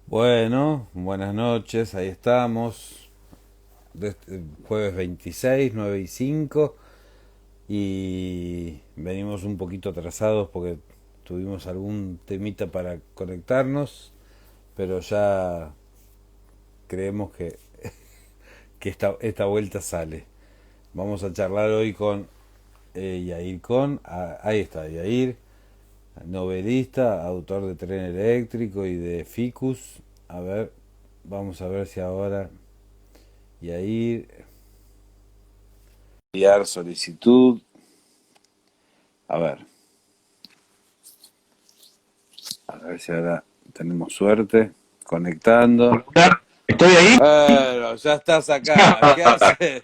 Bueno, buenas noches, ahí estamos. Jueves 26, 9 y 5. Y venimos un poquito atrasados porque tuvimos algún temita para conectarnos, pero ya creemos que esta vuelta sale. Vamos a charlar hoy con Yair ahí está Yair, novelista, autor de Tren Eléctrico y de Ficus. A ver, vamos a ver si ahora Yair, enviar solicitud. A a ver si ahora tenemos suerte. Conectando. Hola, ¿estoy ahí? Bueno, ya estás acá. ¿Qué haces?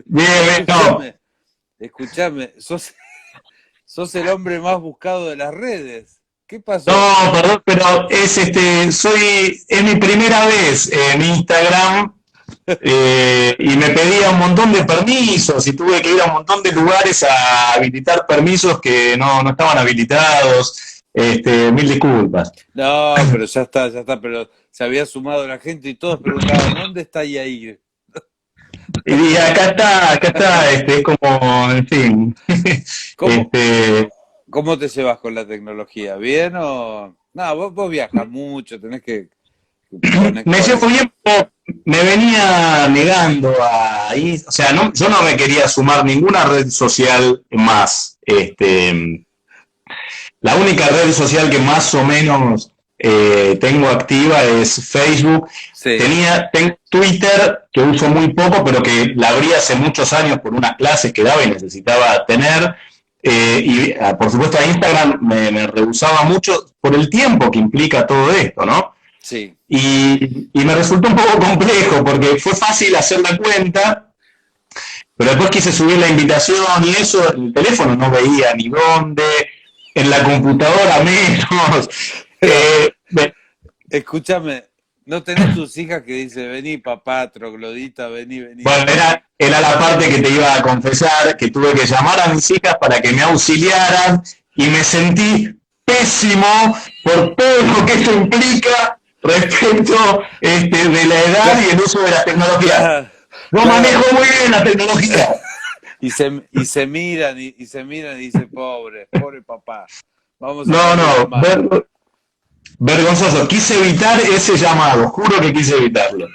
Bien, no, Escúchame, escúchame. Sos el hombre más buscado de las redes. ¿Qué pasó? no, perdón, pero es mi primera vez en Instagram y me pedía un montón de permisos y tuve que ir a un montón de lugares a habilitar permisos que no estaban habilitados. Mil disculpas. No, pero ya está. Pero se había sumado la gente y todos preguntaban, ¿dónde está Yair? Y acá está, es como, en fin. ¿Cómo, Este, ¿Cómo te llevas con la tecnología? ¿Bien o...? No, vos viajas mucho, tenés que Me llevo conectar. bien, pero me venía negando a ir, o sea, yo no me quería sumar ninguna red social más. La única red social que más o menos tengo activa es Facebook. Sí, Tengo Twitter, que uso muy poco, pero que la abrí hace muchos años por unas clases que daba y necesitaba tener. Por supuesto a Instagram me rehusaba mucho por el tiempo que implica todo esto, ¿no? sí. Y me resultó un poco complejo porque fue fácil hacer la cuenta, pero después quise subir la invitación y eso, en el teléfono no veía ni dónde, en la computadora menos. Pero, Eh, escúchame, ¿no tenés tus hijas que dice, vení papá, troglodita, vení, vení? bueno, era la parte que te iba a confesar, que tuve que llamar a mis hijas para que me auxiliaran y me sentí pésimo por todo lo que esto implica respecto de la edad Claro, y el uso de las tecnologías. claro, No manejo claro. muy bien la tecnología. Y se miran y se miran y dice, pobre papá, vamos a No, darle una no, mano. vergonzoso. Quise evitar ese llamado, juro que quise evitarlo.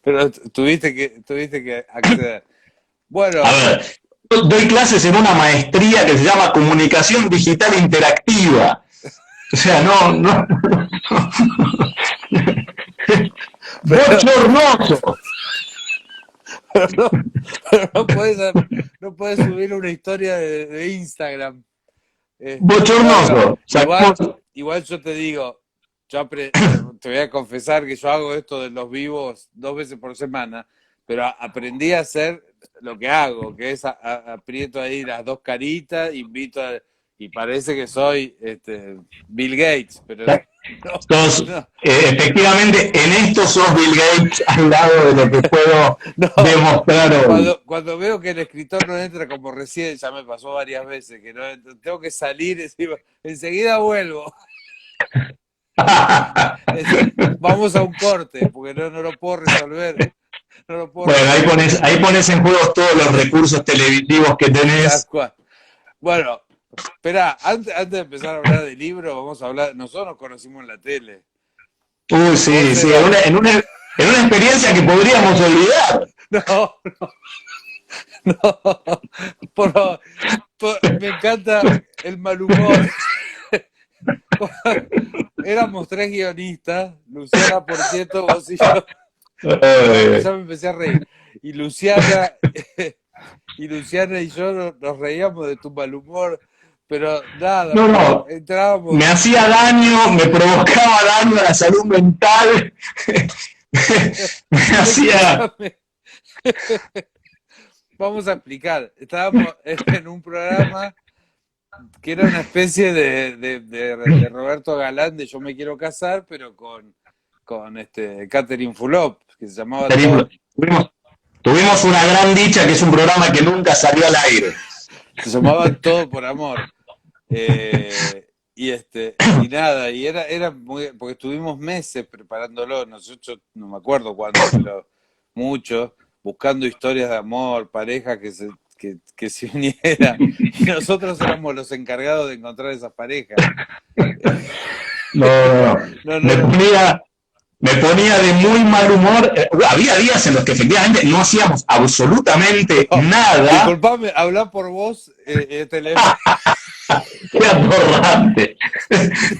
Pero tuviste que acceder. A Bueno, ver, yo doy clases en una maestría que se llama Comunicación Digital Interactiva. O sea, pero, bochornoso, pero no, pero no puedes subir una historia de Instagram. bochornoso. Bueno, Sacamos, igual yo te digo, te voy a confesar que yo hago esto de los vivos 2 veces por semana, pero aprendí a hacer lo que hago, que es aprieto ahí las dos caritas, y parece que soy Bill Gates, pero no, no, efectivamente, en esto sos Bill Gates al lado de lo que puedo no. demostrar hoy. Cuando veo que el escritor no entra como recién, ya me pasó varias veces, que no tengo que salir y decir, enseguida vuelvo. Vamos a un corte, porque no lo puedo resolver. No lo puedo Bueno, resolver. ahí pones en juego todos los recursos televisivos que Tal tenés. cual. Bueno, espera, antes de empezar a hablar del libro, vamos a hablar. Nosotros nos conocimos en la tele. Uy, Vos sí, sí, eras. en una experiencia que podríamos olvidar. No, no. Por, me encanta el mal humor. Éramos tres guionistas, Luciana Porchetto, vos y yo. Eh, Ya me empecé a reír. Y Luciana, y Luciana y yo nos reíamos de tu mal humor, pero nada, no, porque no, me entrábamos. hacía daño, me provocaba daño a la salud mental, me hacía... Escúchame, vamos a explicar. Estábamos en un programa que era una especie de Roberto Galán de Yo me quiero casar, pero con Catherine Fulop, que se llamaba todo, Tuvimos, tuvimos una gran dicha que es un programa que nunca salió al aire. se llamaba Todo por Amor. Eh, y nada, y era muy, porque estuvimos meses preparándolo, nosotros no me acuerdo cuándo, pero mucho, buscando historias de amor, parejas que se unieran, y nosotros éramos los encargados de encontrar esas parejas. No, no, no. No, no, Me no. ponía, me ponía de muy mal humor. Había días en los que efectivamente no hacíamos absolutamente No, nada. disculpame, habla por vos, Telefe, Qué atorrante,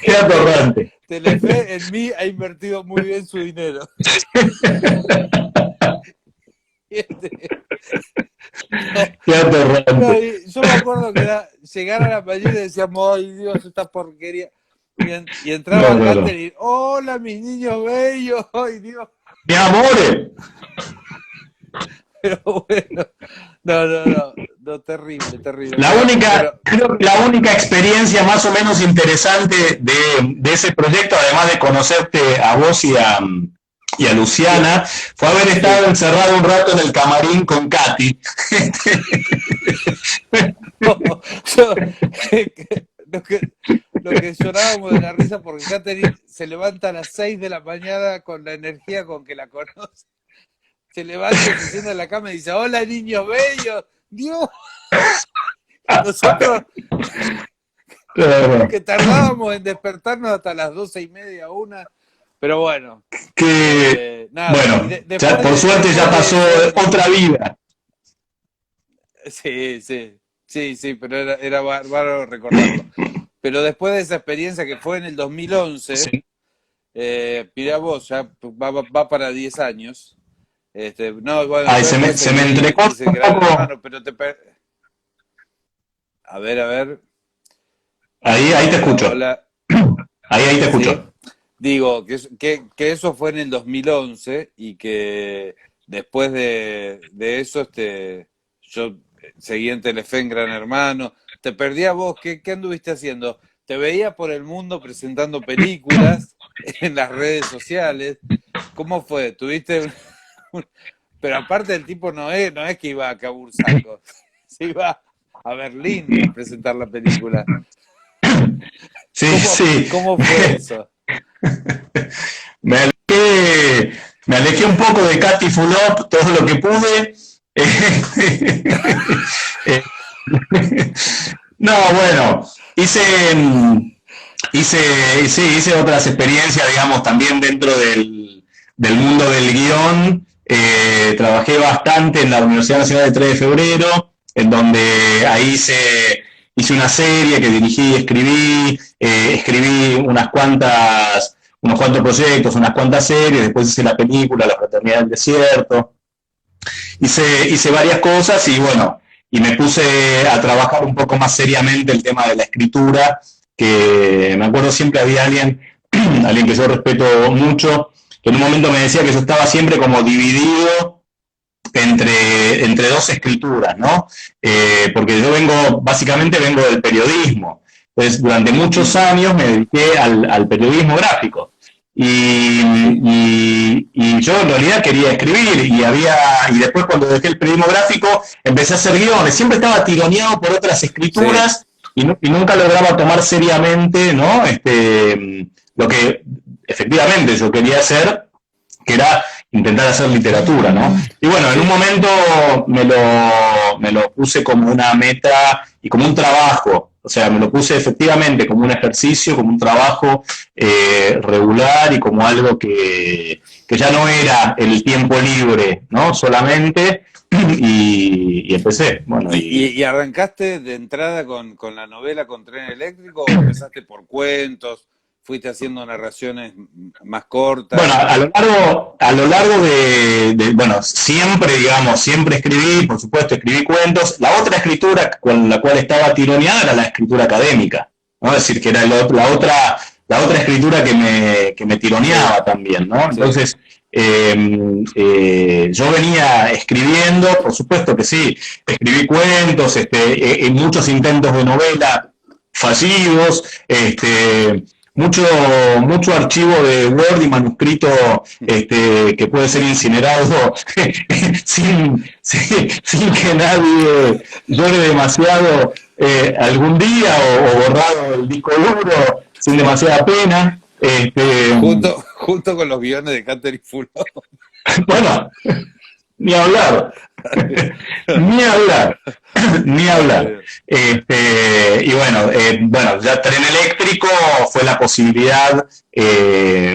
qué atorrante. Telefe en mí ha invertido muy bien su dinero. Este, no, Qué no, atorrante. y yo me acuerdo que era llegar a la mañana y decíamos, ay Dios, esta porquería. Y No, entraba no, no. Catherine, hola mis niños bellos, ay Dios. Mi amores. Pero bueno, no, no, no, no, terrible, terrible. La Pero, única, pero, creo que la única experiencia más o menos interesante de ese proyecto, además de conocerte a vos y a sí, Luciana, fue haber estado sí. encerrado un rato en el camarín con Katy. Yo, lo que, lo que llorábamos de la risa porque Catherine se levanta a las 6 de la mañana con la energía con que la conoce. Se levanta y se sienta en la cama y dice, hola niños bellos, Dios. Y nosotros que tardábamos en despertarnos hasta las 12:30, una. Pero bueno, Que, nada. Y bueno, ya, por suerte ya después de pasó eso, otra vida. sí, sí, sí, sí, pero era bárbaro recordarlo. Pero después de esa experiencia que fue en el 2011, Sí. mirá vos, ya va para 10 años. No, bueno, Ay, yo después se me seguí, entrecorta hice un Gran poco. Hermano, pero a ver, a ver. Ahí te Hola, escucho. hola. Ahí te Sí. escucho. Digo, que eso fue en el 2011 y que después de eso yo seguí en Telefe en Gran Hermano. Te perdí a vos, ¿qué anduviste haciendo? Te veía por el mundo presentando películas en las redes sociales. ¿Cómo fue? Pero aparte el tipo no es que iba a Cabursaco, se iba a Berlín a presentar la película. Sí, ¿Cómo, sí. cómo fue eso? Me alejé, me alejé un poco de Katy Fulop, todo lo que pude. Eh, no, bueno, hice, hice otras experiencias, digamos, también dentro del mundo del guión. Trabajé bastante en la Universidad Nacional de 3 de Febrero, en donde ahí hice una serie que dirigí y escribí, escribí unos cuantos proyectos, unas cuantas series, después hice la película La Fraternidad del Desierto, hice varias cosas y bueno, y me puse a trabajar un poco más seriamente el tema de la escritura, que me acuerdo siempre había alguien que yo respeto mucho, que en un momento me decía que yo estaba siempre como dividido entre dos escrituras, ¿no? Porque yo básicamente vengo del periodismo. Entonces, durante muchos Ujú. años me dediqué al periodismo gráfico. Sí, Y yo en realidad quería escribir y después cuando dejé el periodismo gráfico empecé a hacer guiones. Siempre estaba tironeado por otras sí, escrituras y nunca lograba tomar seriamente, ¿no? Lo que efectivamente yo quería hacer, que era intentar hacer literatura, ¿no? Y bueno, en un sí. momento me lo puse como una meta y como un trabajo, o sea, me lo puse efectivamente como un ejercicio, como un trabajo regular y como algo que ya no era el tiempo libre, ¿no? Solamente, y empecé, bueno, ¿Y arrancaste de entrada con la novela con Tren Eléctrico o empezaste por cuentos? ¿Fuiste haciendo narraciones más bueno, cortas? a lo largo bueno, siempre, digamos, siempre escribí, por supuesto, escribí cuentos. La otra escritura con la cual estaba tironeada era la escritura académica, ¿no? Es decir, que era la otra escritura que me Sí, tironeaba también, ¿no? sí, Entonces, yo venía escribiendo, por supuesto que sí, escribí cuentos, en muchos intentos de novela fallidos, mucho, mucho archivo de Word y manuscrito que puede ser incinerado sin que nadie llore demasiado algún día o borrado el disco duro sin demasiada pena. Junto con los guiones de Catherine Fulop. Bueno, ni hablar, ni hablar, ni hablar. Y bueno, ya Tren Eléctrico fue la posibilidad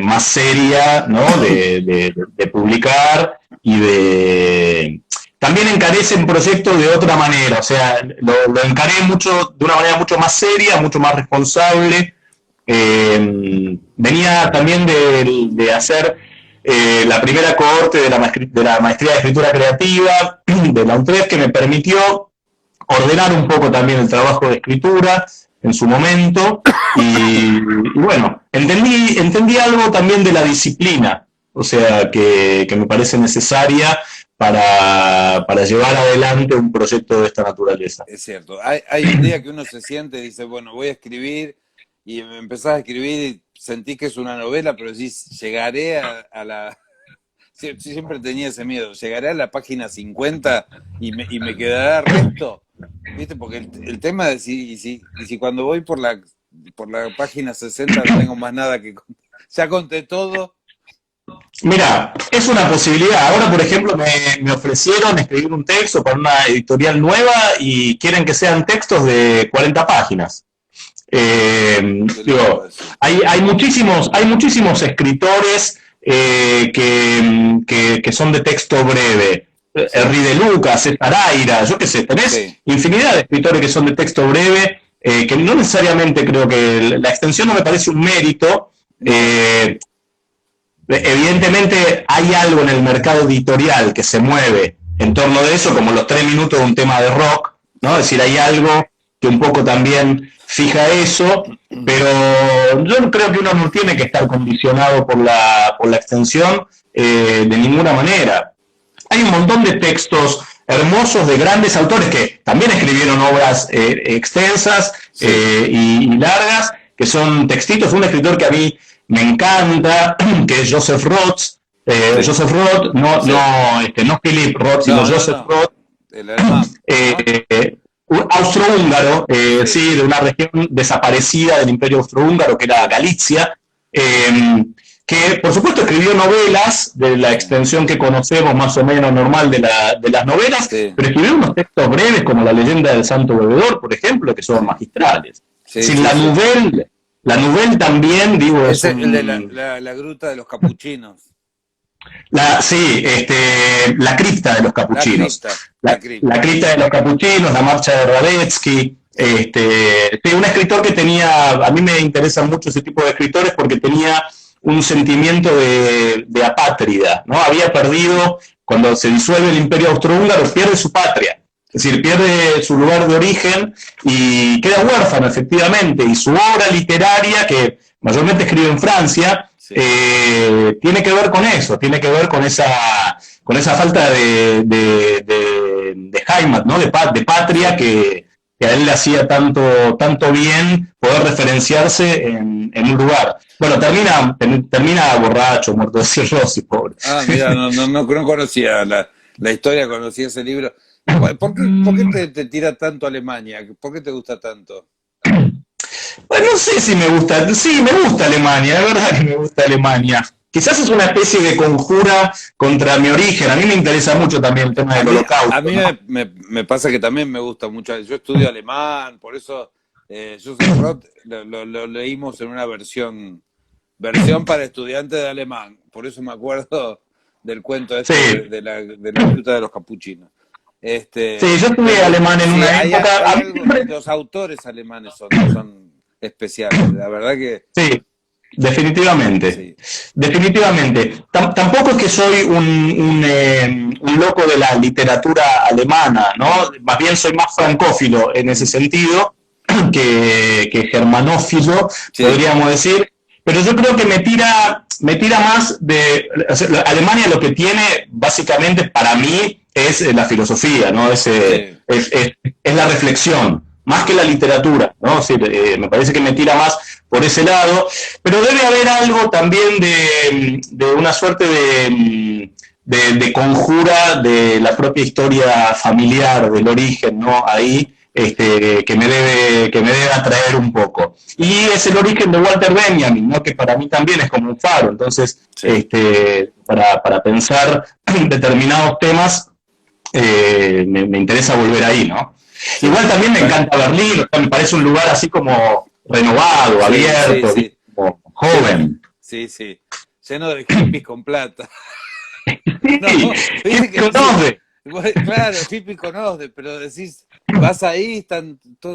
más seria, ¿no? de publicar y de... También encaré ese proyecto de otra manera, o sea, lo encaré de una manera mucho más seria, mucho más responsable. Venía también de hacer la primera cohorte de la maestría de escritura creativa de la UNTREF, que me permitió ordenar un poco también el trabajo de escritura en su momento, y bueno, entendí algo también de la disciplina, o sea, que me parece necesaria para llevar adelante un proyecto de esta naturaleza. Es cierto, hay un día que uno se siente y dice, bueno, voy a escribir, y empezás a escribir y sentís que es una novela, pero decís, llegaré a la... Siempre tenía ese miedo, llegaré a la página 50 y me quedará resto, ¿viste? Porque el tema de si cuando voy por la página 60 no tengo más nada que contar, ya conté todo. Mira, es una posibilidad. Ahora, por ejemplo, me ofrecieron escribir un texto para una editorial nueva y quieren que sean textos de 40 páginas. Hay muchísimos escritores que son de texto breve. Henry de Lucas, César Aira, yo qué sé, tenés infinidad de escritores que son de texto breve, que no necesariamente creo que la extensión no me parece un mérito. Evidentemente hay algo en el mercado editorial que se mueve en torno de eso, como los 3 minutos de un tema de rock, ¿no? Es decir, hay algo que un poco también fija eso, pero yo no creo que uno no tiene que estar condicionado por la extensión de ninguna manera. Hay un montón de textos hermosos de grandes autores que también escribieron obras extensas y largas, que son textitos. Un escritor que a mí me encanta, que es Joseph Roth. Joseph Roth, no Philip Roth, sino Joseph Roth. El alemán, un austrohúngaro, de una región desaparecida del Imperio Austrohúngaro, que era Galicia, que por supuesto escribió novelas de la extensión que conocemos más o menos normal de las novelas, pero escribió unos textos breves como La leyenda del Santo Bebedor, por ejemplo, que son magistrales. La Nouvelle también, digo, es el de la gruta de los capuchinos. La cripta de los capuchinos. La cripta de los capuchinos, la marcha de Radetzky. Un escritor que tenía, a mí me interesan mucho ese tipo de escritores porque tenía un sentimiento de apátrida, ¿no? Había perdido, cuando se disuelve el Imperio Austrohúngaro, pierde su patria. Es decir, pierde su lugar de origen y queda huérfano, efectivamente, y su obra literaria, que mayormente escribe en Francia, tiene que ver con eso, tiene que ver con esa falta de Heimat, ¿no? de patria que a él le hacía tanto bien poder referenciarse en un lugar. Bueno, termina borracho, muerto de cirrosis, pobre. Ah, mira, no conocía la historia, conocía ese libro. ¿Por qué te tira tanto Alemania? ¿Por qué te gusta tanto? Bueno, no sé si me gusta. Sí, me gusta Alemania, es verdad que me gusta Alemania. Quizás es una especie de conjura contra mi origen. A mí me interesa mucho también el tema del Holocausto. A mí me pasa que también me gusta mucho. Yo estudio alemán, por eso Joseph Roth lo leímos en una versión para estudiantes de alemán. Por eso me acuerdo del cuento de la gruta de los capuchinos. Sí, yo estudié alemán en una época. Los autores alemanes son especiales, la verdad que... Sí, definitivamente. Definitivamente. Tampoco es que soy un loco de la literatura alemana, ¿no? Más bien soy más francófilo en ese sentido que germanófilo, podríamos decir. Pero yo creo que me tira más de... O sea, Alemania lo que tiene, básicamente, para mí, es la filosofía, ¿no? Es la reflexión, más que la literatura, ¿no? Sí, me parece que me tira más por ese lado, pero debe haber algo también de una suerte de conjura de la propia historia familiar, del origen, ¿no? Ahí, que me debe atraer un poco. Y es el origen de Walter Benjamin, ¿no? Que para mí también es como un faro. Entonces, Sí. para pensar determinados temas, me interesa volver ahí, ¿no? Sí. Igual también me encanta Berlín, o sea, me parece un lugar así como renovado, abierto, Sí. como joven. Sí. Lleno de hippies con plata. Sí, No, viste ¿quién que decís, conoce? claro, hippies conoce, pero decís, vas ahí,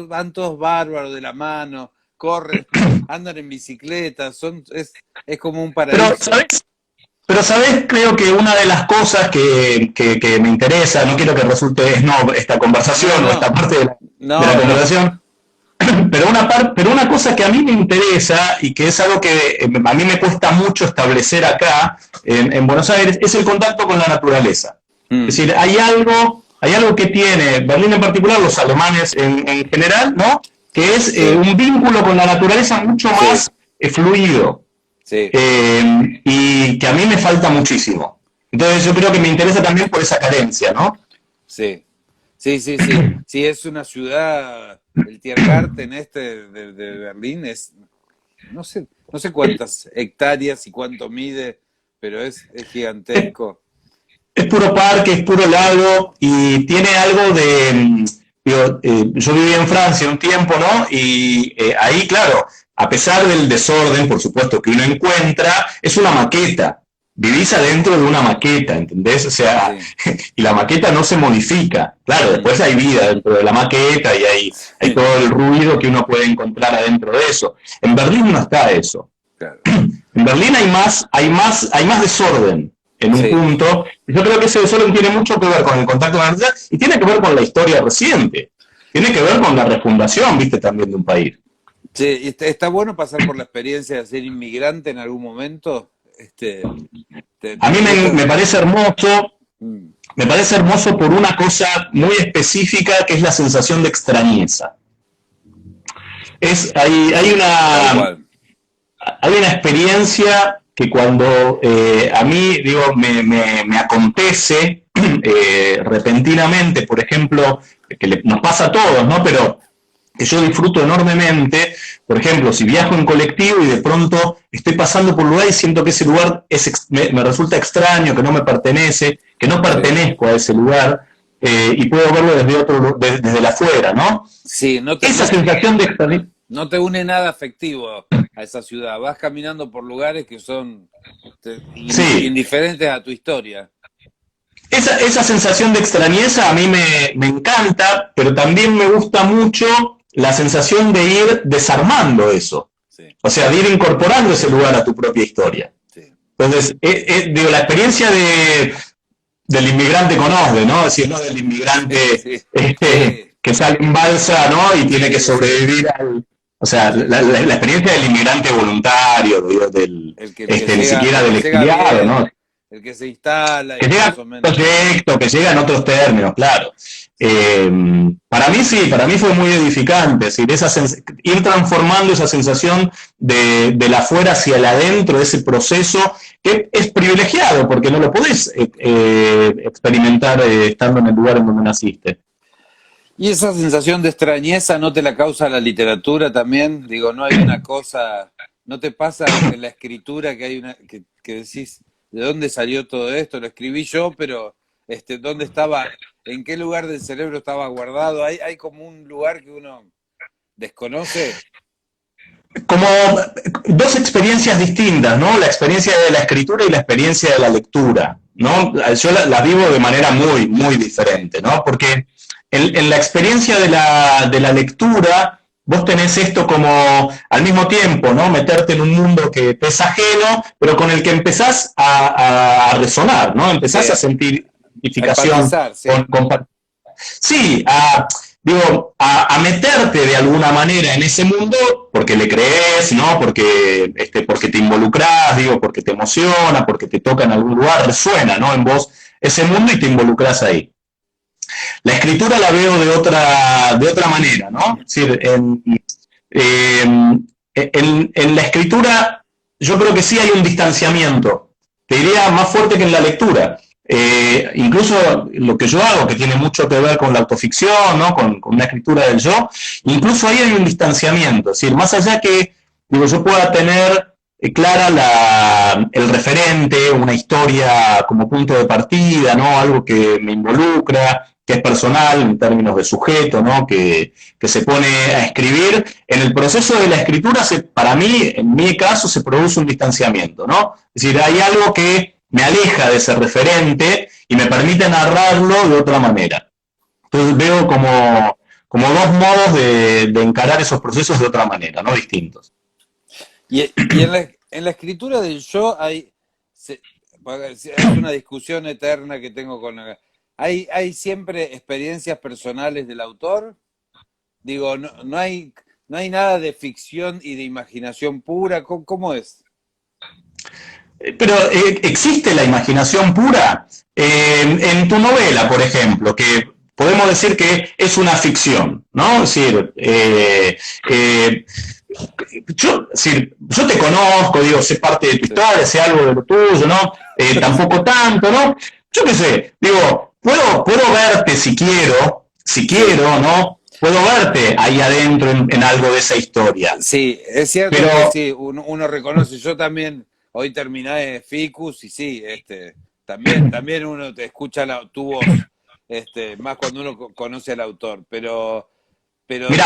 van todos bárbaros de la mano, corren, andan en bicicleta, es como un Pero, paraíso. ¿sabes? Pero, ¿sabes? Creo que una de las cosas que me interesa, no quiero que resulte snob esta No, conversación o esta parte de la no. conversación, pero una cosa que a mí me interesa y que es algo que a mí me cuesta mucho establecer acá en Buenos Aires es el contacto con la naturaleza. Es Mm, decir, hay algo que tiene Berlín en particular, los alemanes en general, ¿no? Que es sí, un vínculo con la naturaleza mucho sí, más fluido sí, y que a mí me falta muchísimo. Entonces yo creo que me interesa también por esa carencia, ¿no? sí. Sí, es una ciudad, el Tiergarten de Berlín no sé cuántas hectáreas y cuánto mide, pero es gigantesco. Es puro parque, es puro lago y tiene algo de... Digo, yo viví en Francia un tiempo, ¿no? Y ahí, claro, a pesar del desorden, por supuesto, que uno encuentra, es una maqueta. Vivís adentro de una maqueta, ¿entendés? O sea, Sí. y la maqueta no se modifica. Claro, Mm, después hay vida dentro de la maqueta y hay sí, todo el ruido que uno puede encontrar adentro de eso. En Berlín no está eso. claro. En Berlín hay más desorden en un Sí. punto. Yo creo que ese desorden tiene mucho que ver con el contacto con la realidad y tiene que ver con la historia reciente. Tiene que ver con la refundación, viste, también de un país. Sí, y está bueno pasar por la experiencia de ser inmigrante en algún momento. A ¿Te mí gusta? me parece hermoso por una cosa muy específica que es la sensación de extrañeza. Hay Sí, tal cual. hay una experiencia que cuando a mí, digo, me acontece repentinamente, por ejemplo, nos pasa a todos, ¿no? Pero que yo disfruto enormemente, por ejemplo, si viajo en colectivo y de pronto estoy pasando por un lugar y siento que ese lugar me resulta extraño, que no me pertenece, que no Sí. pertenezco a ese lugar, y puedo verlo desde la afuera, ¿no? Sí, Esa sensación de extrañeza. no te une nada afectivo a esa ciudad. Vas caminando por lugares que son Sí, indiferentes a tu historia. esa sensación de extrañeza a mí me encanta, pero también me gusta mucho la sensación de ir desarmando eso. Sí, O sea, de ir incorporando ese lugar a tu propia historia. sí. Entonces, digo, la experiencia del inmigrante con OSDE, ¿no? Es decir, no del inmigrante Sí, sí, que sale en balsa, ¿no? Y tiene que sí, sí, sobrevivir al... O sea, sí. la experiencia del inmigrante voluntario, digo, ni siquiera El que del llega exiliado, ¿no? bien, el que se instala Que y llega más o a menos. proyecto, que llega en otros términos, claro. Sí, Para mí sí, para mí fue muy edificante, es decir, ir transformando esa sensación del afuera hacia el adentro, ese proceso, que es privilegiado, porque no lo podés experimentar estando en el lugar en donde naciste. y esa sensación de extrañeza no te la causa la literatura también. Digo, no hay una cosa, no te pasa en la escritura que hay que decís, ¿de dónde salió todo esto? Lo escribí yo, pero ¿dónde estaba? ¿En qué lugar del cerebro estaba guardado? Hay como un lugar que uno desconoce. Como dos experiencias distintas, ¿no? La experiencia de la escritura y la experiencia de la lectura, ¿no? Yo la vivo de manera muy, muy Sí, diferente, ¿no? Porque en la experiencia de la lectura, vos tenés esto como al mismo tiempo, ¿no? Meterte en un mundo que te es ajeno, pero con el que empezás a resonar, ¿no? Empezás a sí, sentir a identificación empatizar, sí. sí, a meterte de alguna manera en ese mundo porque le crees, ¿no? Porque te involucras, digo, porque te emociona, porque te toca en algún lugar, resuena, ¿no? En vos ese mundo y te involucras ahí. La escritura la veo de otra manera, ¿no? Es decir, en la escritura yo creo que sí hay un distanciamiento, te diría más fuerte que en la lectura, incluso lo que yo hago, que tiene mucho que ver con la autoficción, ¿no? Con una escritura del yo, incluso ahí hay un distanciamiento, es decir, más allá que digo, yo pueda tener clara el referente, una historia como punto de partida, ¿no? Algo que me involucra, que es personal en términos de sujeto, ¿no? Que se pone a escribir. En el proceso de la escritura, para mí, en mi caso, se produce un distanciamiento, ¿no? Es decir, hay algo que me aleja de ese referente y me permite narrarlo de otra manera. Entonces veo como dos modos de encarar esos procesos de otra manera, ¿no? Distintos. Y en la escritura del yo es una discusión eterna que tengo con... ¿Hay siempre experiencias personales del autor? Digo, no hay nada de ficción y de imaginación pura. ¿Cómo es? Pero existe la imaginación pura en tu novela, por ejemplo, que podemos decir que es una ficción, ¿no? Es decir, yo te conozco, digo, sé parte de tu historia, sé algo de lo tuyo, ¿no? Tampoco tanto, ¿no? Yo qué sé, digo, puedo verte si Sí, quiero, ¿no? Puedo verte ahí adentro en algo de esa historia. sí, es cierto que Pero, sí, uno reconoce, yo también hoy terminé Ficus y sí, también uno te escucha tu voz, más cuando uno conoce al autor, pero mira,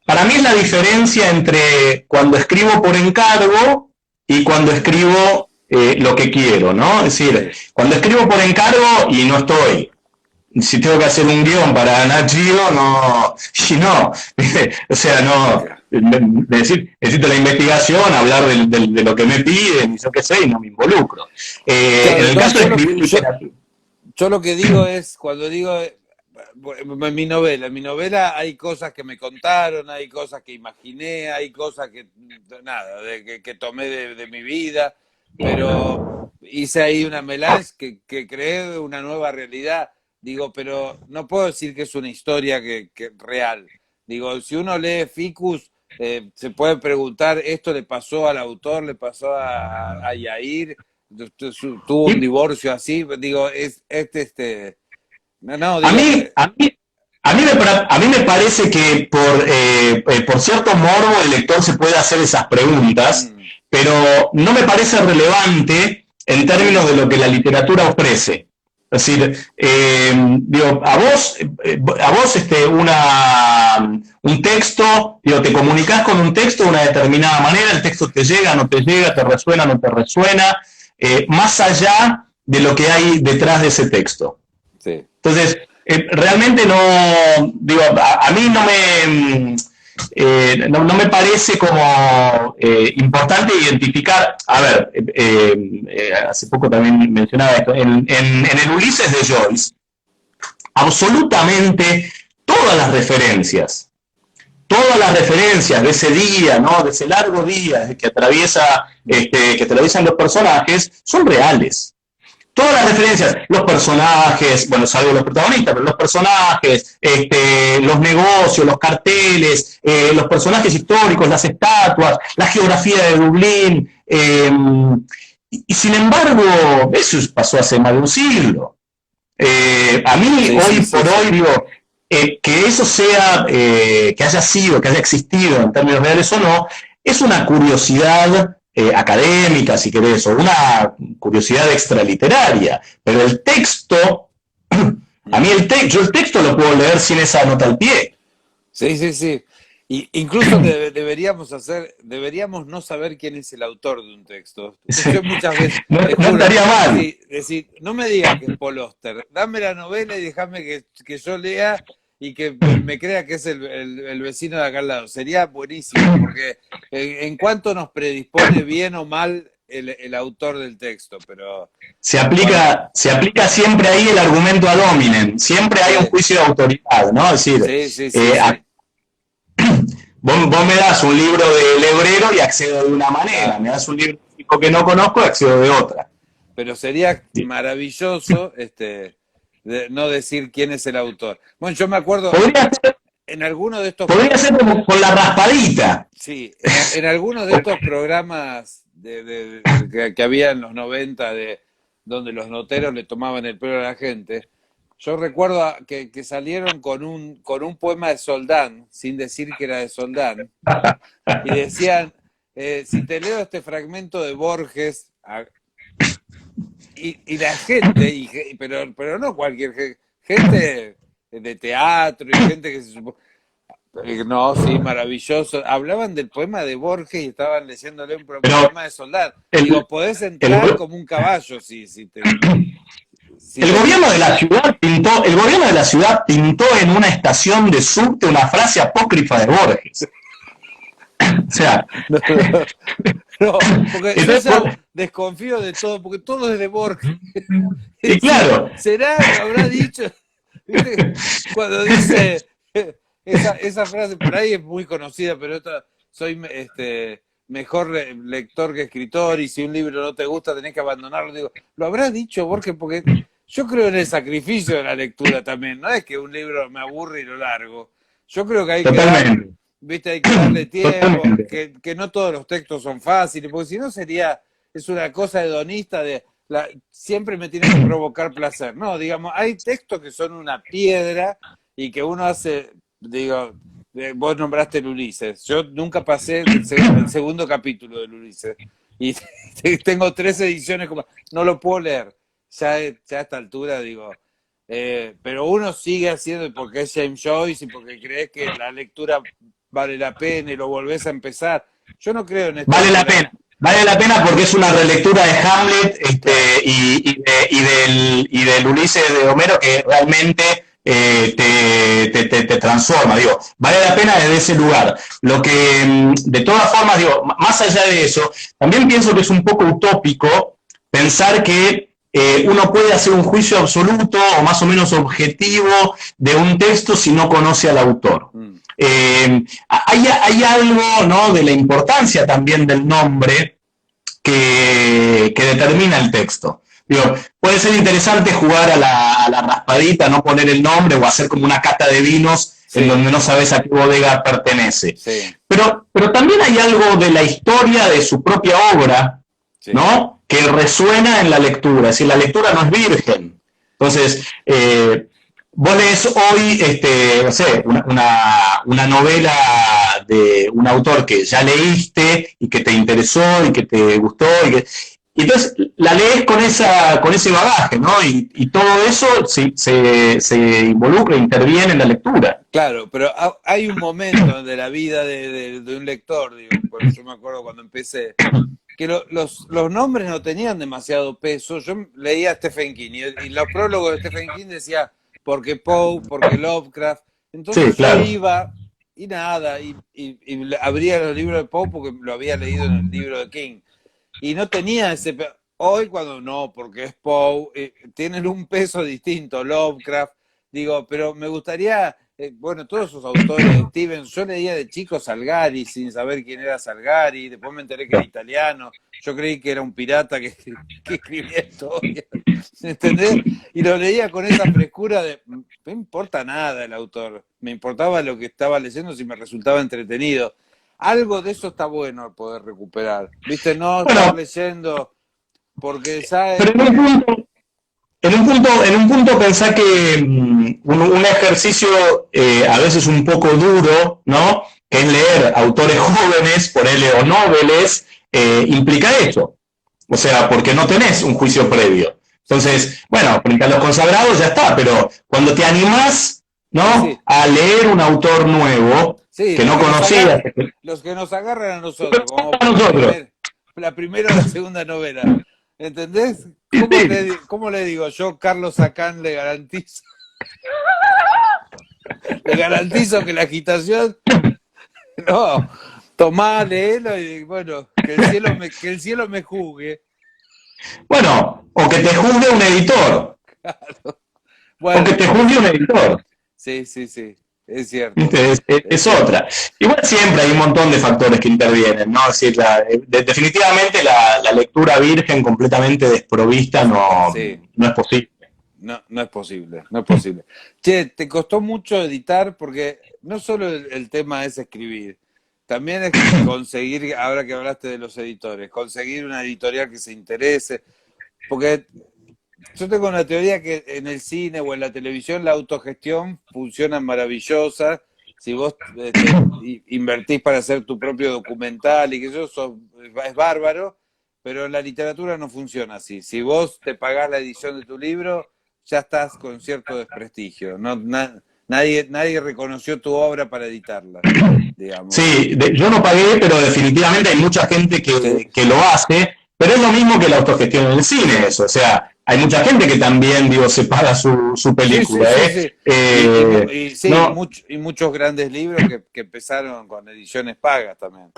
para mí es la diferencia entre cuando escribo por encargo y cuando mm, escribo lo que quiero, ¿no? Es decir, sí, cuando escribo por encargo y no estoy, si tengo que hacer un guión para Nat Geo, no, y no, o sea, no, claro. necesito la investigación, hablar de lo que me piden, y yo qué sé, y no me involucro. En Claro, el no, caso de escribir literatura, yo lo que digo es, cuando digo, en mi novela hay cosas que me contaron, hay cosas que imaginé, hay cosas nada, que tomé de mi vida, pero hice ahí una melange que creé una nueva realidad. Digo, pero no puedo decir que es una historia que real. Digo, si uno lee Ficus, se puede preguntar, ¿esto le pasó al autor, le pasó a Yair? Tuvo un y divorcio así, digo, no, a digo, mí, a mí a mí me parece que por cierto morbo el lector se puede hacer esas preguntas, mm, pero no me parece relevante en términos de lo que la literatura ofrece. Es decir, digo, a vos un texto, digo, te comunicas con un texto de una determinada manera, el texto te llega, no te llega, te resuena, no te resuena, más allá de lo que hay detrás de ese texto. sí. Entonces, realmente no, digo, a mí no me parece como importante identificar, a ver, hace poco también mencionaba esto, en el Ulises de Joyce, absolutamente todas las referencias de ese día, ¿no? De ese largo día que atraviesan los personajes, son reales. Todas las referencias, los personajes, bueno, salvo los protagonistas, pero los personajes, los negocios, los carteles, los personajes históricos, las estatuas, la geografía de Dublín, y sin embargo, eso pasó hace más de un siglo. A mí, Sí, hoy sí, sí, por sí. hoy, digo, que eso sea, que haya sido, que haya existido en términos reales o no, es una curiosidad académica, si querés, o una curiosidad extraliteraria. Pero el texto, a mí Mm. yo el texto lo puedo leer sin esa nota al pie. Sí, sí, sí. Incluso deberíamos no saber quién es el autor de un texto. Yo muchas veces, No, te no juro, estaría mal. decir, no me digas que es Paul Auster, dame la novela y déjame que yo lea y que me crea que es el vecino de acá al lado. Sería buenísimo, porque en cuanto nos predispone bien o mal el autor del texto, pero cuando... Se aplica siempre ahí el argumento ad hominem, siempre hay un Sí, juicio de autoridad, ¿no? Es decir, sí, sí, sí, eh, sí. vos me das un libro de Lebrero y accedo de una manera, Ah. me das un libro que no conozco y accedo de otra. Pero sería maravilloso no decir quién es el autor. Bueno, yo me acuerdo Podría ser, en alguno de estos, podría ser como con la raspadita. sí, en algunos de estos programas que había en los 90 donde los noteros le tomaban el pelo a la gente. Yo recuerdo que salieron con un poema de Soldán, sin decir que era de Soldán, y decían, si te leo este fragmento de Borges, y la gente, pero no cualquier gente de teatro y gente que se supone... No, sí, maravilloso. Hablaban del poema de Borges y estaban leyéndole un Pero poema de Soldán. el, Digo, podés el, entrar como un caballo si el te gobierno de animás. la ciudad pintó, el gobierno de la ciudad pintó en una estación de subte una frase apócrifa de Borges. O sea, No, no, no, porque yo entonces, ya desconfío de todo, porque todo es de Borges. Es y decir, claro, ¿será? ¿Lo habrá dicho? ¿Viste? Cuando dice esa frase, por ahí es muy conocida, pero soy mejor lector que escritor y si un libro no te gusta tenés que abandonarlo. Digo, ¿lo habrá dicho Borges? Porque yo creo en el sacrificio de la lectura también. No es que un libro me aburre y lo largo. Yo creo que hay que darle, totalmente, viste, hay que darle tiempo, totalmente. que no todos los textos son fáciles, porque si no es una cosa hedonista de siempre me tiene que provocar placer. No, digamos, hay textos que son una piedra y que uno hace, digo, vos nombraste el Ulises. Yo nunca pasé el segundo capítulo del Ulises. Y tengo 3 ediciones, como, no lo puedo leer. Ya a esta altura digo, pero uno sigue haciendo porque es James Joyce y porque crees que la lectura vale la pena y lo volvés a empezar. Yo no creo en esto Vale de que la pena. Vale la pena porque es una relectura de Hamlet claro, y del Ulises de Homero que realmente te transforma. Digo, vale la pena desde ese lugar. Lo que, de todas formas, digo, más allá de eso, también pienso que es un poco utópico pensar que uno puede hacer un juicio absoluto o más o menos objetivo de un texto si no conoce al autor. mm, Hay algo, ¿no?, de la importancia también del nombre que determina el texto. Digo, puede ser interesante jugar a la raspadita, no poner el nombre o hacer como una cata de vinos en sí, donde no sabes a qué bodega pertenece. sí, Pero también hay algo de la historia de su propia obra, sí. ¿no?, que resuena en la lectura. Es decir, la lectura no es virgen. Entonces, vos lees hoy, no sé, una novela de un autor que ya leíste y que te interesó y que te gustó. Y entonces la lees con ese bagaje, ¿no? Y todo eso se involucra, interviene en la lectura. Claro, pero hay un momento de la vida de un lector, digo, porque yo me acuerdo cuando empecé, que los nombres no tenían demasiado peso. Yo leía a Stephen King y los prólogos de Stephen King decía, porque Poe, porque Lovecraft. Sí, Entonces yo claro. iba y nada, y abría los libros de Poe porque lo había leído en el libro de King. Y no tenía ese... Hoy cuando no, porque es Poe, tienen un peso distinto, Lovecraft, digo, pero me gustaría, bueno, todos esos autores, Steven, yo leía de chico Salgari sin saber quién era Salgari, después me enteré que era italiano, yo creí que era un pirata que escribía historias, ¿entendés? Y lo leía con esa frescura de, no me importa nada el autor, me importaba lo que estaba leyendo si me resultaba entretenido. Algo de eso está bueno poder recuperar, ¿viste? No estar Bueno, leyendo porque ya pero en un punto pensá que un ejercicio a veces un poco duro, ¿no?, que es leer autores jóvenes, por él o noveles, implica eso. O sea, porque no tenés un juicio previo. sí, sí, Entonces, bueno, frente a los consagrados ya está, pero cuando te animás, sí, ¿no?, sí, a leer un autor nuevo sí, que no conocías, los que nos agarran a nosotros, como a nosotros. la primera o la segunda novela, ¿entendés? Sí, sí. ¿Cómo le digo? Yo, Carlos Sacán, le garantizo que la agitación, no, tomá, léelo y bueno, que el cielo me juzgue. Bueno, o que te juzgue un editor, o que Bueno, te juzgue un editor. sí, sí, sí, es cierto, ¿Viste? es Es cierto. otra. Igual siempre hay un montón de factores que intervienen, ¿no? Es decir, definitivamente la lectura virgen completamente desprovista Sí, no es posible. no, no es posible, no es posible. Che, ¿te costó mucho editar? Porque no solo el tema es escribir, también es conseguir, ahora que hablaste de los editores, conseguir una editorial que se interese, porque Yo tengo una teoría que en el cine o en la televisión la autogestión funciona maravillosa. Si vos invertís para hacer tu propio documental y que eso es bárbaro, pero en la literatura no funciona así. Si vos te pagás la edición de tu libro, ya estás con cierto desprestigio. Nadie reconoció tu obra para editarla, digamos. Sí, yo no pagué, pero definitivamente hay mucha gente Sí, que lo hace, pero es lo mismo que la autogestión en el cine, eso. O sea, hay mucha gente que también, digo, se paga su sí, sí, película, sí, ¿eh? sí. Sí, No, y muchos grandes libros que empezaron con ediciones pagas también.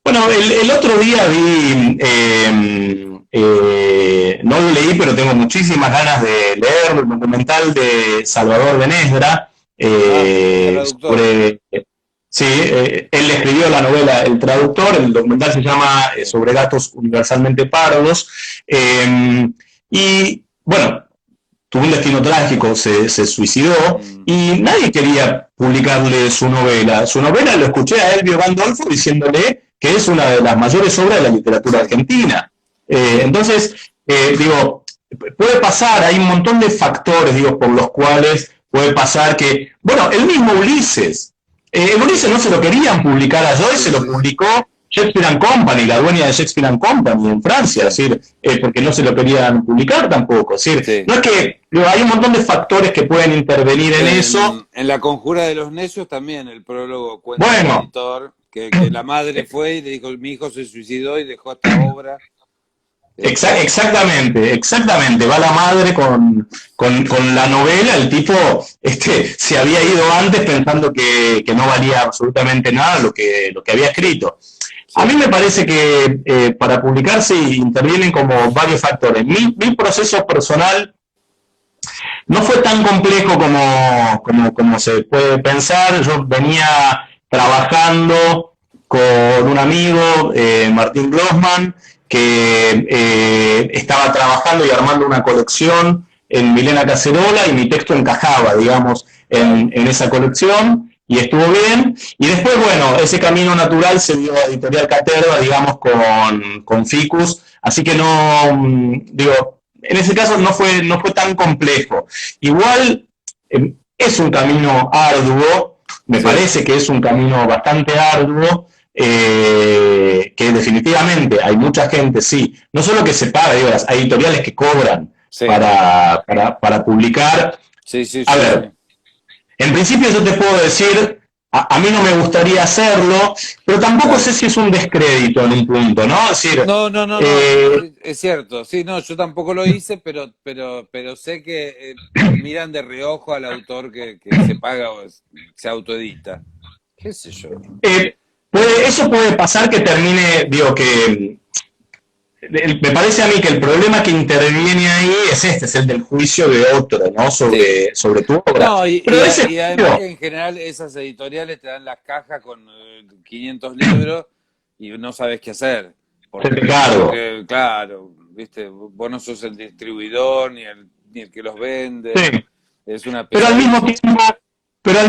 bueno, el otro día vi, no lo leí, pero tengo muchísimas ganas de leer el documental de Salvador de Nesdra Ah, el traductor. sobre, sí, él escribió la novela El Traductor, el documental se llama Sí. Sobre gatos universalmente pardos, y bueno, tuvo un destino trágico, se suicidó Mm, y nadie quería publicarle su novela. Su novela lo escuché a Elvio Gandolfo diciéndole que es una de las mayores obras de la literatura sí, argentina. sí. Entonces, digo, puede pasar, hay un montón de factores, digo, por los cuales puede pasar que, bueno, el mismo Ulises, el Ulises no se lo querían publicar a Joyce, Sí, se lo sí, sí. publicó Shakespeare and Company, la dueña de Shakespeare and Company en Francia, es Sí, decir, porque no se lo querían publicar tampoco. Es decir, sí. no es que digo, hay un montón de factores que pueden intervenir en eso. En La Conjura de los Necios también el prólogo cuenta el Bueno, editor que la madre fue y le dijo, mi hijo se suicidó y dejó esta obra. Este, exactamente, exactamente. Va la madre con la novela, el tipo se había ido antes pensando que no valía absolutamente nada lo que había escrito. A mí sí, me parece que para publicarse intervienen como varios factores. Mi proceso personal no fue tan complejo como se puede pensar. Yo venía trabajando con un amigo, Martín Grossman, que estaba trabajando y armando una colección en Milena Cacerola y mi texto encajaba, digamos, claro. en esa colección y estuvo bien. Y después, bueno, ese camino natural se dio a Editorial Caterva, digamos, con Ficus, así que no, digo, en ese caso no fue tan complejo. Igual es un camino arduo, me Sí, parece que es un camino bastante arduo, que definitivamente hay mucha gente, sí, no solo que se paga, digo, hay editoriales que cobran sí, para publicar. sí, sí, A sí, sí. ver, en principio yo te puedo decir, a mí no me gustaría hacerlo, pero tampoco sé Claro. si es un descrédito en un punto, ¿no? Es decir, No, no, no, no, eh, es cierto. Sí, no, yo tampoco lo hice, pero sé que miran de reojo al autor que se paga o se autoedita. ¿Qué sé yo? eso puede pasar que termine, digo, que me parece a mí que el problema que interviene ahí es es el del juicio de otro, ¿no? Sí. Sobre tu obra. No, Pero ese y además juicio, que en general esas editoriales te dan las cajas con 500 libros y no sabes qué hacer. se te cargo. Claro, viste, vos no sos el distribuidor ni el que los vende. Sí. Es una Pero al mismo pesadilla.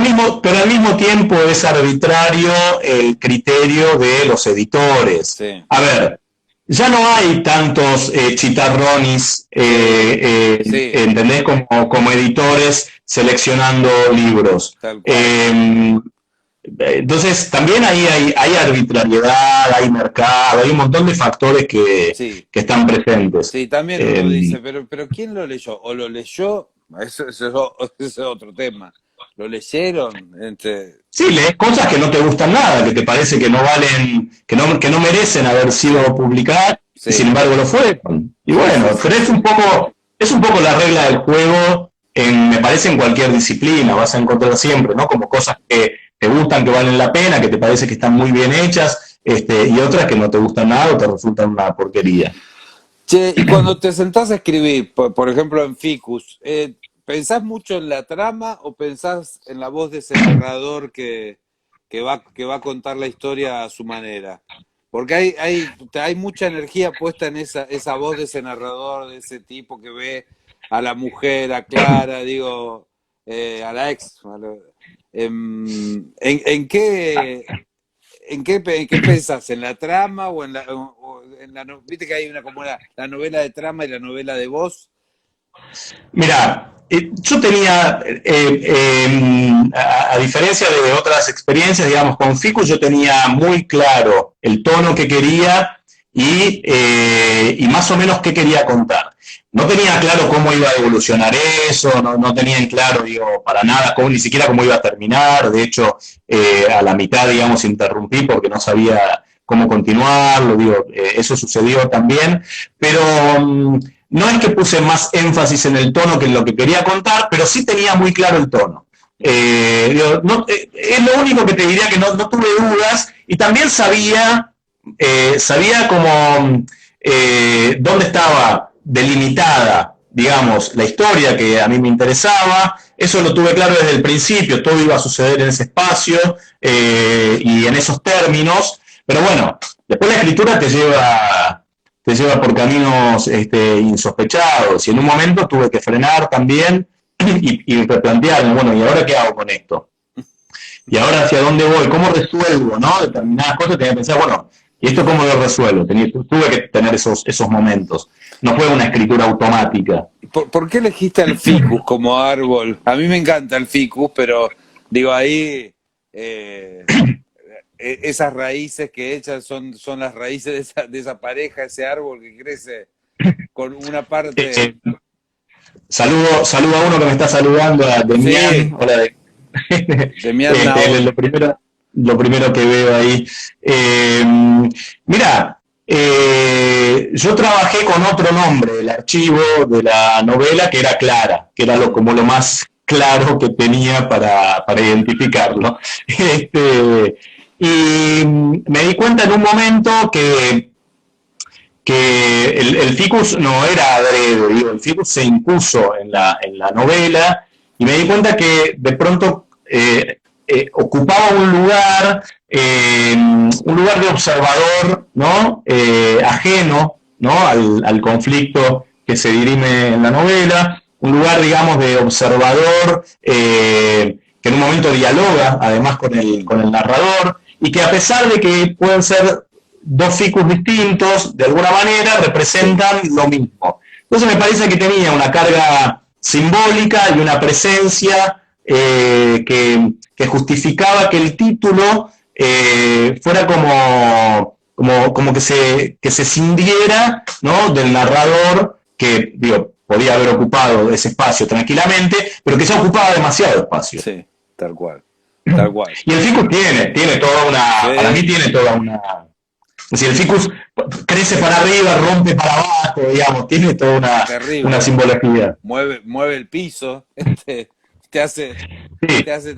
tiempo, pero al mismo tiempo es arbitrario el criterio de los editores. Sí, A ver, ya no hay tantos chitarronis, sí, sí, ¿entendés? Como editores seleccionando libros. tal cual. Entonces, también ahí hay arbitrariedad, hay mercado, hay un montón de factores Sí, que están presentes. sí, también uno Eh, dice, pero ¿quién lo leyó? ¿O lo leyó? Eso es otro tema. ¿Lo leyeron? sí, lees cosas que no te gustan nada, que te parece que no valen, que no merecen haber sido Sí, publicadas, y sin sí, embargo lo fueron. Y sí, bueno, sí, sí, pero sí. es un poco la regla del juego, me parece en cualquier disciplina, vas a encontrar siempre, ¿no? Como cosas que te gustan, que valen la pena, que te parece que están muy bien hechas, y otras que no te gustan nada o te resultan una porquería. Che, y cuando te sentás a escribir, por ejemplo en Ficus, ¿pensás mucho en la trama o pensás en la voz de ese narrador que va a contar la historia a su manera? Porque hay mucha energía puesta en esa voz de ese narrador, de ese tipo que ve a la mujer, a Clara, digo, a la ex. En qué, en qué pensás? ¿En la trama o en la, viste que hay una como la novela de trama y la novela de voz? Mira, yo tenía, a diferencia de otras experiencias, digamos, con Ficus yo tenía muy claro el tono que quería y más o menos qué quería contar. No tenía claro cómo iba a evolucionar eso, no tenía en claro, digo, para nada, ni siquiera cómo iba a terminar. De hecho, a la mitad, digamos, interrumpí porque no sabía cómo continuarlo, digo, eso sucedió también, pero no es que puse más énfasis en el tono que en lo que quería contar, pero sí tenía muy claro el tono. Es lo único que te diría que no tuve dudas y también sabía como dónde estaba delimitada, digamos, la historia que a mí me interesaba. Eso lo tuve claro desde el principio, todo iba a suceder en ese espacio y en esos términos. Pero bueno, después la escritura te lleva por caminos insospechados y en un momento tuve que frenar también y replantearme, bueno, ¿y ahora qué hago con esto? ¿Y ahora hacia dónde voy? ¿Cómo resuelvo, no? Determinadas cosas tenía que pensar, bueno, ¿y esto cómo lo resuelvo? Tuve que tener esos momentos. No fue una escritura automática. ¿Por qué elegiste al ficus como árbol? A mí me encanta el ficus, pero digo, ahí esas raíces que echan son las raíces de esa pareja, ese árbol que crece con una parte... Saludo a uno que me está saludando, a Demián. Sí, Hola, Demián lo primero que veo ahí. Mira, yo trabajé con otro nombre, el archivo de la novela, que era Clara, que era como lo más claro que tenía para identificarlo. Y me di cuenta en un momento que el ficus no era adrede, digo, el ficus se impuso en la novela y me di cuenta que de pronto ocupaba un lugar de observador, ¿no? Ajeno, ¿no? Al conflicto que se dirime en la novela, un lugar, digamos, de observador que en un momento dialoga además con el narrador y que a pesar de que pueden ser dos ficus distintos, de alguna manera representan lo mismo. Entonces me parece que tenía una carga simbólica y una presencia que justificaba que el título fuera como que se cindiera, ¿no? Del narrador que, digo, podía haber ocupado ese espacio tranquilamente, pero que ya ocupaba demasiado espacio. Sí, tal cual. Tal cual. Y el ficus tiene toda una, sí. Para mí tiene toda una... Si el ficus crece para arriba, rompe para abajo, digamos, tiene toda una simbología. Mueve el piso, te hace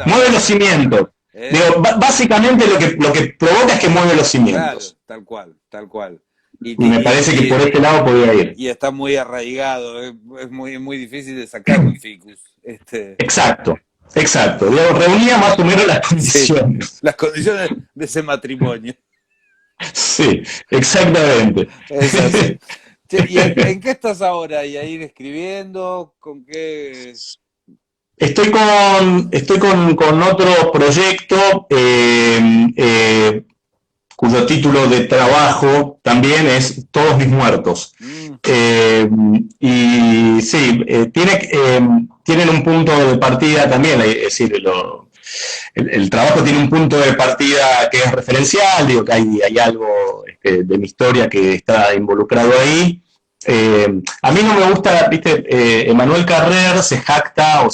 mueve los cimientos. Digo, básicamente lo que provoca es que mueve los cimientos. Claro, tal cual. Y me parece que por este lado podía ir. Y está muy arraigado, es muy difícil de sacar un ficus. Exacto. Digo, reunía más o menos las condiciones. Sí, las condiciones de ese matrimonio. Sí, exactamente. Es así. ¿Y en qué estás ahora? ¿Y a ir escribiendo? ¿Con qué? Estoy con otro proyecto cuyo título de trabajo también es Todos mis muertos. Y sí, tienen un punto de partida también, es decir, el trabajo tiene un punto de partida que es referencial, digo que hay algo de mi historia que está involucrado ahí. A mí no me gusta, viste, Emmanuel Carrer se jactaba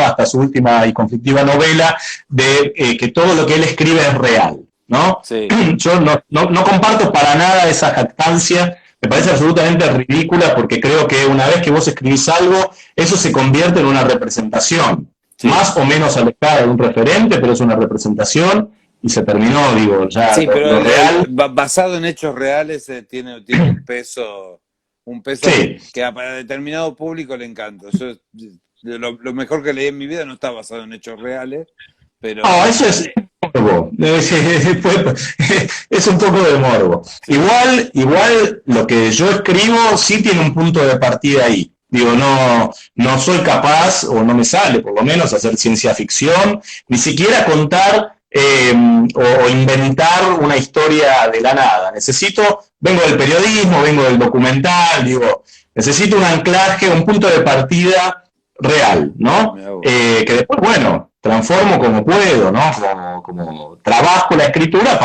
hasta su última y conflictiva novela de que todo lo que él escribe es real, ¿no? Sí. Yo no comparto para nada esa jactancia. Me parece absolutamente ridícula porque creo que una vez que vos escribís algo, eso se convierte en una representación. Sí. Más o menos alejada de un referente, pero es una representación y se terminó, digo, ya. Sí, pero real, basado en hechos reales tiene un peso sí. Que para determinado público le encanta. Yo, lo mejor que leí en mi vida no está basado en hechos reales, pero... No, eso es morbo. Es un poco de morbo. Sí. Igual lo que yo escribo sí tiene un punto de partida ahí. Digo, no soy capaz, o no me sale por lo menos, hacer ciencia ficción, ni siquiera contar o inventar una historia de la nada. Vengo del periodismo, vengo del documental, digo, Necesito un anclaje, un punto de partida real, ¿no? Que después, bueno, transformo como puedo, ¿no? Como trabajo la escritura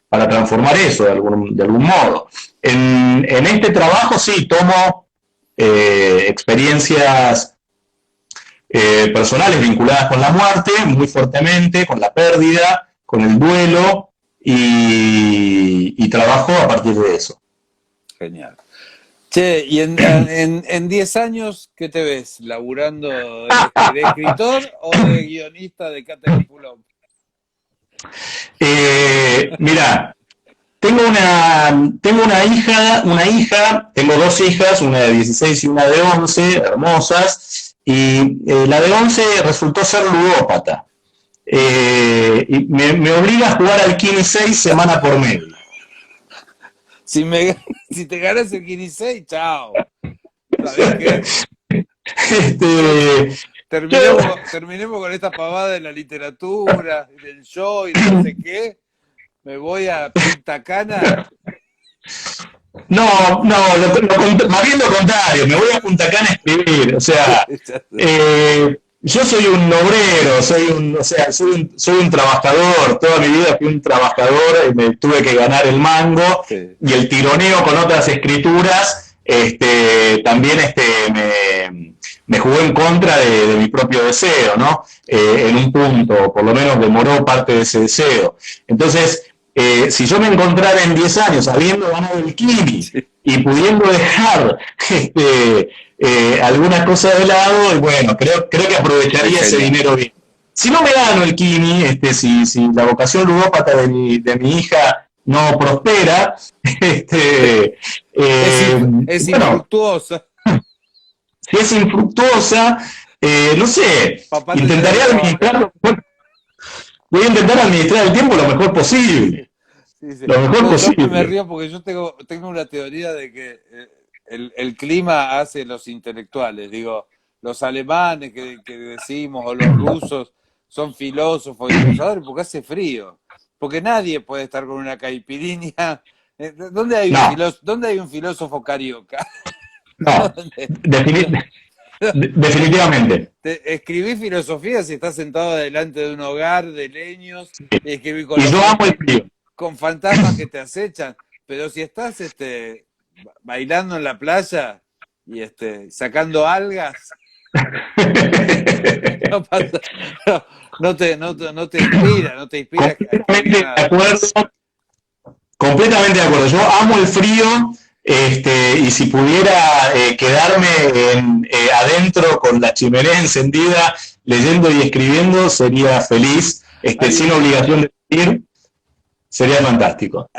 para transformar eso de algún modo. En este trabajo sí tomo experiencias personales vinculadas con la muerte, muy fuertemente, con la pérdida, con el duelo, y trabajo a partir de eso. Genial. Che, y en 10 años, ¿qué te ves? ¿Laburando de escritor o de guionista de Catherine Fulop? Mira, tengo una hija, tengo dos hijas, una de 16 y una de 11, hermosas, y la de 11 resultó ser ludópata. Y me obliga a jugar al Kini 6 semana por medio. Si te ganas el Kini 6, chao. ¿Sabés qué? Terminemos con esta pavada de la literatura, del show y de no sé qué. Me voy a Punta Cana. No, más bien lo contrario, me voy a Punta Cana a escribir. O sea, yo soy un obrero, soy un trabajador, toda mi vida fui un trabajador y me tuve que ganar el mango, sí. Y el tironeo con otras escrituras también me jugó en contra de mi propio deseo, ¿no? En un punto, por lo menos demoró parte de ese deseo. Entonces, si yo me encontrara en 10 años habiendo ganado el Kini, sí, y pudiendo dejar algunas cosas de lado, y bueno, creo que aprovecharía ese dinero bien. Si no me gano el Kini, si la vocación ludópata de mi hija no prospera, es infructuosa. Si es infructuosa, no sé, intentaré administrarlo. Voy a intentar administrar el tiempo lo mejor posible. Sí. Lo mejor posible. Yo me río porque yo tengo una teoría de que el clima hace los intelectuales. Digo, los alemanes que decimos, o los rusos, son filósofos y pensadores porque hace frío. Porque nadie puede estar con una caipirinha. ¿Dónde hay un filósofo carioca? No, definitivamente. Escribí filosofía si estás sentado delante de un hogar de leños, y escribí con fantasmas que te acechan, pero si estás bailando en la playa y sacando algas, no te inspira. Completamente de acuerdo. Yo amo el frío. Y si pudiera quedarme adentro con la chimenea encendida, leyendo y escribiendo, sería feliz, sin obligación de salir, sería fantástico.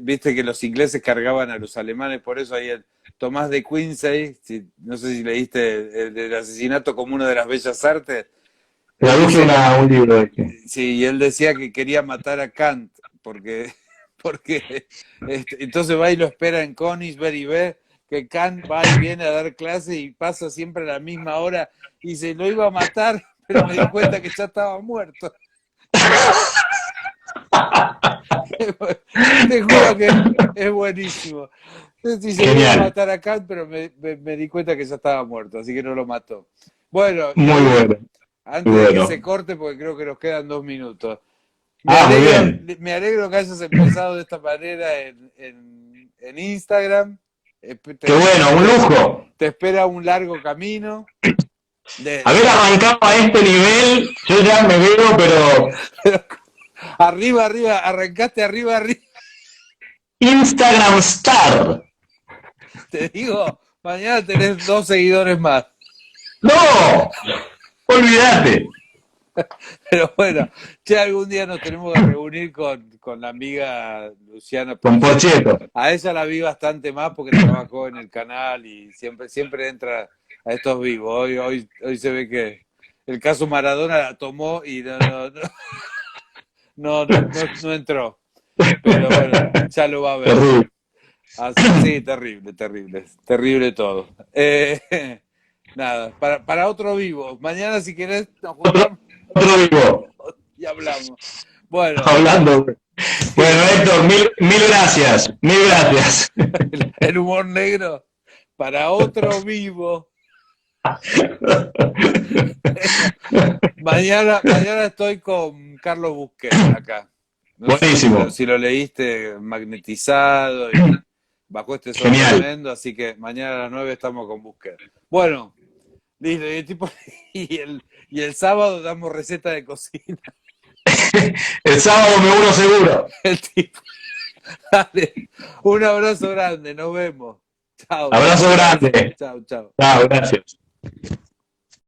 Viste que los ingleses cargaban a los alemanes, por eso hay el Tomás de Quincy, no sé si leíste el asesinato como una de las bellas artes. Traduje un libro. Sí, y él decía que quería matar a Kant, porque entonces va y lo espera en Königsberg y ve que Kant va y viene a dar clase y pasa siempre a la misma hora y se lo iba a matar, pero me di cuenta que ya estaba muerto. Te juro que es buenísimo. Sí, se iba a matar a Kant, pero me di cuenta que ya estaba muerto, así que no lo mató. Bueno, muy bueno. Antes de que se corte, porque creo que nos quedan 2 minutos. Me alegro que hayas empezado de esta manera en Instagram. ¡Qué bueno! ¡Un lujo! Te espera un largo camino. Haber arrancado a este nivel, yo ya me veo, pero arriba, arrancaste arriba. Instagram Star. Te digo, mañana tenés 2 seguidores más. ¡No! Olvídate. Pero bueno, ya algún día nos tenemos que reunir con la amiga Luciana. Con Pocheto. A ella la vi bastante más porque trabajó en el canal y siempre entra a estos vivos. Hoy se ve que el caso Maradona la tomó y no entró. Pero bueno, ya lo va a ver. Terrible. Sí, terrible todo. Nada, para otro vivo. Mañana si querés nos juntamos. Otro vivo. Y hablamos. Bueno. Hablando. Bueno, Héctor, mil gracias. El humor negro para otro vivo. Mañana estoy con Carlos Busquets acá. No sé Buenísimo, si lo leíste, magnetizado y bajo este sol genial. tremendo, así que mañana a las 9 estamos con Busquets. Bueno, listo, y el sábado damos receta de cocina. El sábado me uno seguro. El tipo, dale, un abrazo grande, nos vemos. Chao, Abrazo chao, gracias. grande. Chao, chao. Chao, gracias.